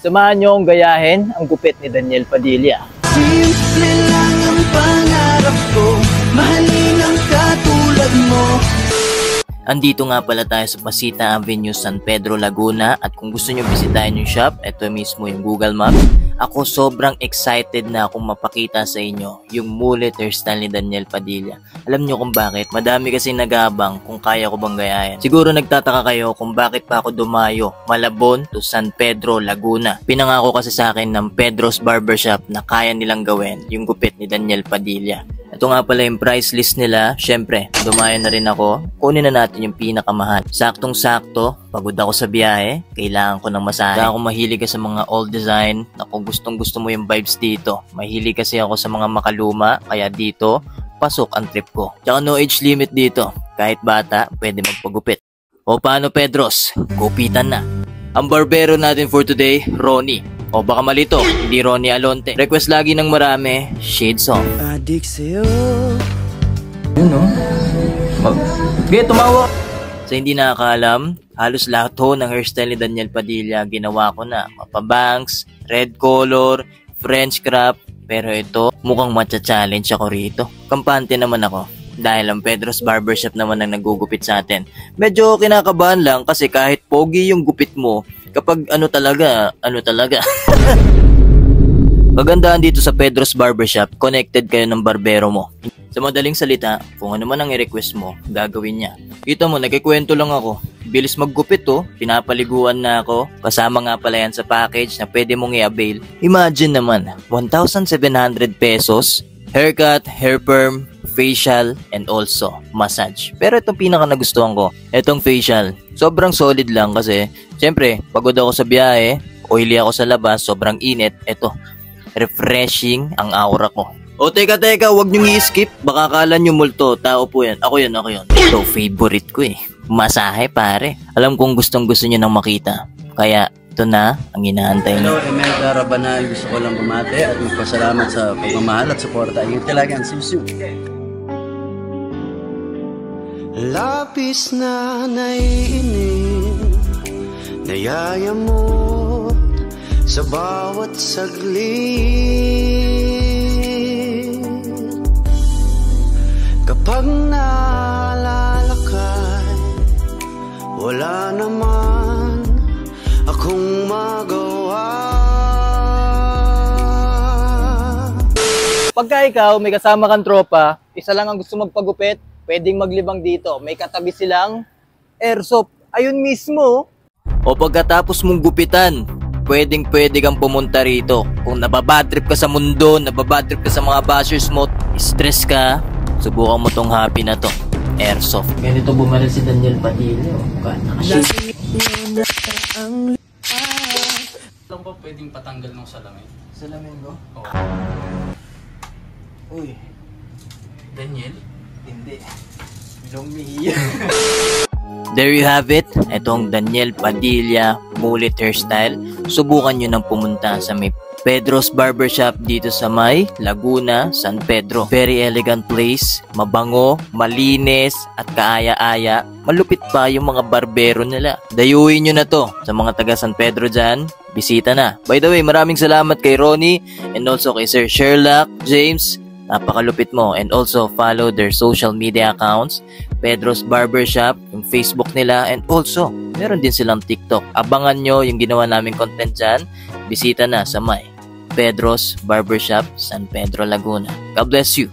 Samahan nyo akong gayahin ang gupit ni Daniel Padilla. Simple lang ang pangarap ko, mahalin ang katulad mo. Andito nga pala tayo sa Pasita Avenue, San Pedro, Laguna. At kung gusto nyo bisitahin yung shop, ito mismo yung Google Maps. Ako sobrang excited na akong mapakita sa inyo yung mullet hairstyle ni Daniel Padilla. Alam nyo kung bakit? Madami kasi nag-aabang kung kaya ko bang gayahin. Siguro nagtataka kayo kung bakit pa ako dumayo Malabon to San Pedro, Laguna. Pinangako kasi sa akin ng Pedro's Barbershop na kaya nilang gawin yung gupit ni Daniel Padilla. Ito nga pala yung price list nila. Syempre, dumayo na rin ako. Kunin na natin yung pinakamahal. Saktong-sakto, pagod ako sa biyahe, kailangan ko ng masahe. Kaya ako mahilig sa mga old design. Kung gustong-gusto mo yung vibes dito. Mahilig kasi ako sa mga makaluma, kaya dito, pasok ang trip ko. Tsaka no age limit dito. Kahit bata, pwede magpagupit. O paano, Pedros? Gupitan na. Ang barbero natin for today, Ronnie. O baka malito, hindi Ronnie Alonte. Request lagi ng marami, shades off. Adik sa'yo. Yun o. Okay, tumawa. Sa hindi nakakaalam, halos lahat ho ng hairstyle ni Daniel Padilla ginawa ko na. Mapabangs, red color, French crop. Pero ito, mukhang matcha-challenge ako rito. Kampante naman ako. Dahil ang Pedro's Barbershop naman ang nagugupit sa atin. Medyo kinakabahan lang kasi kahit pogi yung gupit mo, kapag ano talaga. Kagandahan dito sa Pedro's Barbershop, connected kayo ng barbero mo. Sa madaling salita, kung ano man ang i-request mo, gagawin niya. Kita mo, nagkikwento lang ako. Bilis maggupit oh, pinapaliguan na ako. Kasama nga pala yan sa package na pwede mong i-avail. Imagine naman, 1,700 pesos, haircut, hair perm, facial, and also massage. Pero itong pinaka nagustuhan ko, itong facial. Sobrang solid lang kasi, syempre, pagod ako sa biyahe, oily ako sa labas, sobrang init. Ito, refreshing ang aura ko. O teka, wag nyo i-skip. Baka akala nyo multo, tao po yan. Ako yun. Ito, favorite ko eh. Masahe pare. Alam kong gustong-gusto nyo nang makita. Kaya, ito na ang inaantay nyo. Hello, Imelda Rabanal. Gusto ko lang bumati at magpasalamat sa pagmamahal at suporta. Ingat ka lagi. See you. Lapis na naiinig, nayayamot sa bawat saglit. Kapag naalala ka'y wala naman akong magawa. Pagka ikaw may kasama kang tropa, isa lang ang gusto magpagupit, pwedeng maglibang dito. May katabi silang airsoft. Ayun mismo. O pagkatapos mong gupitan, pwedeng kang pumunta rito. Kung nababadtrip ka sa mundo, nababadtrip ka sa mga bashers mo, stress ka, subukan mo tong happy na to. Airsoft. Ganito bumaril si Daniel Padilla. Alam ko pwedeng patanggal ng salamin. Salamin ko? Oo. Uy, Daniel? hindi. Lumihi. There you have it. Itong Daniel Padilla mullet hairstyle. Subukan nyo nang pumunta sa may Pedro's Barbershop dito sa may Laguna, San Pedro. Very elegant place. Mabango, malinis, at kaaya-aya. Malupit pa yung mga barbero nila. Dayuhin nyo na to sa mga taga San Pedro dyan. Bisita na. By the way, maraming salamat kay Ronnie and also kay Sir Sherlock, James. Napakalupit mo. And also follow their social media accounts. Pedro's Barbershop, yung Facebook nila. And also, meron din silang TikTok. Abangan nyo yung ginawa naming content dyan. Bisita na sa may Pedro's Barbershop, San Pedro, Laguna. God bless you.